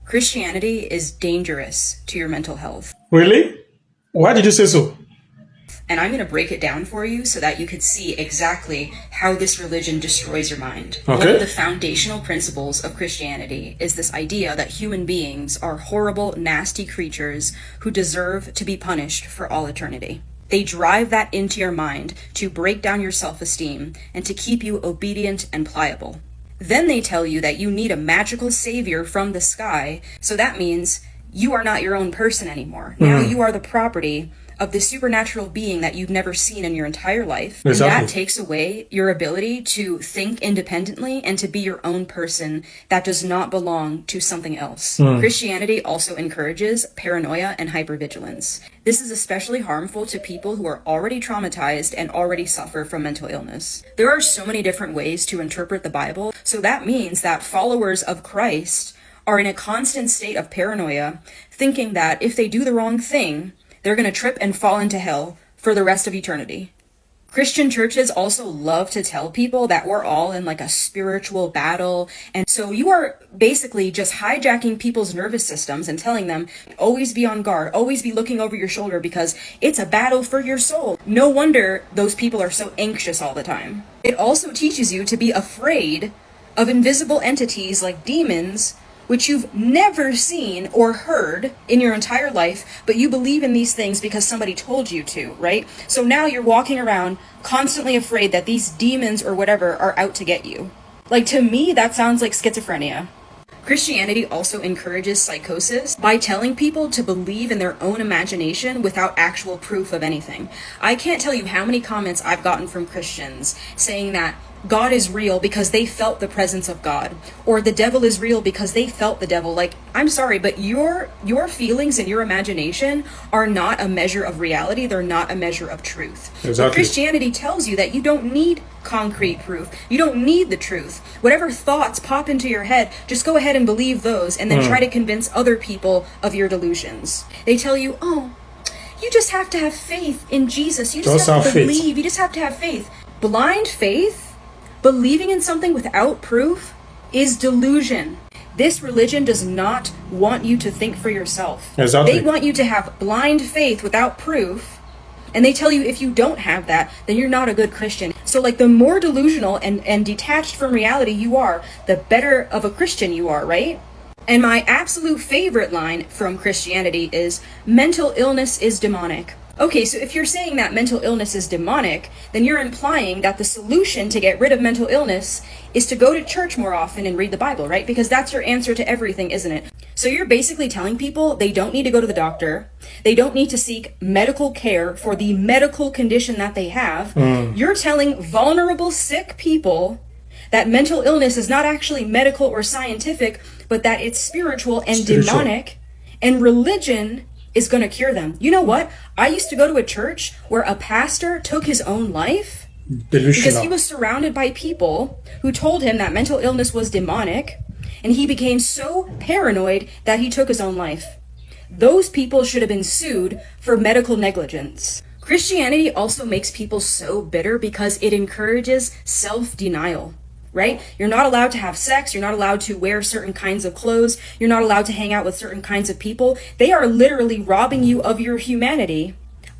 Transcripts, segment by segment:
Christianity is dangerous to your mental health. Really? Why did you say so? And I'm going to break it down for you so that you could see exactly how this religion destroys your mind. Okay. One of the foundational principles of Christianity is this idea that human beings are horrible, nasty creatures who deserve to be punished for all eternity. They drive that into your mind to break down your self-esteem and to keep you obedient and pliable. Then they tell you that you need a magical savior from the sky, so that means you are not your own person anymore. Now you are the property of the supernatural being that you've never seen in your entire life. Exactly. And that takes away your ability to think independently and to be your own person that does not belong to something else. Christianity also encourages paranoia and hypervigilance. This is especially harmful to people who are already traumatized and already suffer from mental illness. There are so many different ways to interpret the Bible, so that means that followers of Christ are in a constant state of paranoia, thinking that if they do the wrong thing, they're going to trip and fall into hell for the rest of eternity. Christian churches also love to tell people that we're all in like a spiritual battle. And so you are basically just hijacking people's nervous systems and telling them, always be on guard, always be looking over your shoulder because it's a battle for your soul. No wonder those people are so anxious all the time. It also teaches you to be afraid of invisible entities like demons, which you've never seen or heard in your entire life, but you believe in these things because somebody told you to, right? So now you're walking around constantly afraid that these demons or whatever are out to get you. Like, to me, that sounds like schizophrenia. Christianity also encourages psychosis by telling people to believe in their own imagination without actual proof of anything. I can't tell you how many comments I've gotten from Christians saying that God is real because they felt the presence of God, or the devil is real because they felt the devil. Like, I'm sorry, but your feelings and your imagination are not a measure of reality. They're not a measure of truth. Exactly. But Christianity tells you that you don't need concrete proof. You don't need the truth. Whatever thoughts pop into your head, just go ahead and believe those and then try to convince other people of your delusions. They tell you, oh, you just have to have faith in Jesus. You just have to believe. You just have to have faith. Blind faith, believing in something without proof, is delusion. This religion does not want you to think for yourself. Exactly. They want you to have blind faith without proof, and they tell you if you don't have that, then you're not a good Christian. So like, the more delusional and detached from reality you are, the better of a Christian you are, right? And my absolute favorite line from Christianity is, mental illness is demonic. Okay, so if you're saying that mental illness is demonic, then you're implying that the solution to get rid of mental illness is to go to church more often and read the Bible, right? Because that's your answer to everything, isn't it? So you're basically telling people they don't need to go to the doctor. They don't need to seek medical care for the medical condition that they have. You're telling vulnerable, sick people that mental illness is not actually medical or scientific, but that it's spiritual and demonic, and religion is going to cure them. You know what? I used to go to a church where a pastor took his own life because he was surrounded by people who told him that mental illness was demonic, and he became so paranoid that he took his own life. Those people should have been sued for medical negligence. Christianity also makes people so bitter because it encourages self-denial. Right? You're not allowed to have sex. You're not allowed to wear certain kinds of clothes. You're not allowed to hang out with certain kinds of people. They are literally robbing you of your humanity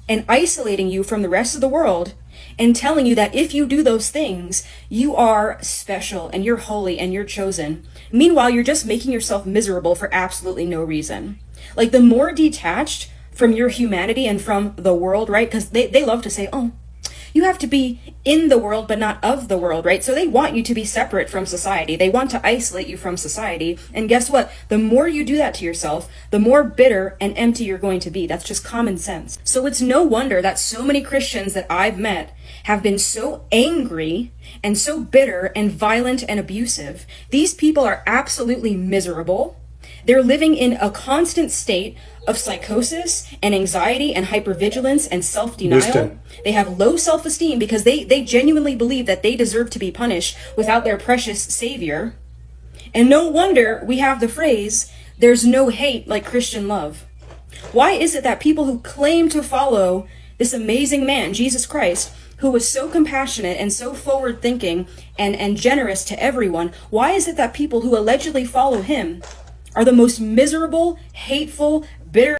and isolating you from the rest of the world and telling you that if you do those things, you are special and you're holy and you're chosen. Meanwhile, you're just making yourself miserable for absolutely no reason. Like, the more detached from your humanity and from the world, right? Because they love to say, oh, you have to be in the world, but not of the world, right? So they want you to be separate from society. They want to isolate you from society. And guess what? The more you do that to yourself, the more bitter and empty you're going to be. That's just common sense. So it's no wonder that so many Christians that I've met have been so angry and so bitter and violent and abusive. These people are absolutely miserable. They're living in a constant state of psychosis and anxiety and hypervigilance and self-denial. They have low self-esteem because they genuinely believe that they deserve to be punished without their precious savior. And no wonder we have the phrase, there's no hate like Christian love. Why is it that people who claim to follow this amazing man, Jesus Christ, who was so compassionate and so forward-thinking and generous to everyone, why is it that people who allegedly follow him are the most miserable, hateful, bitter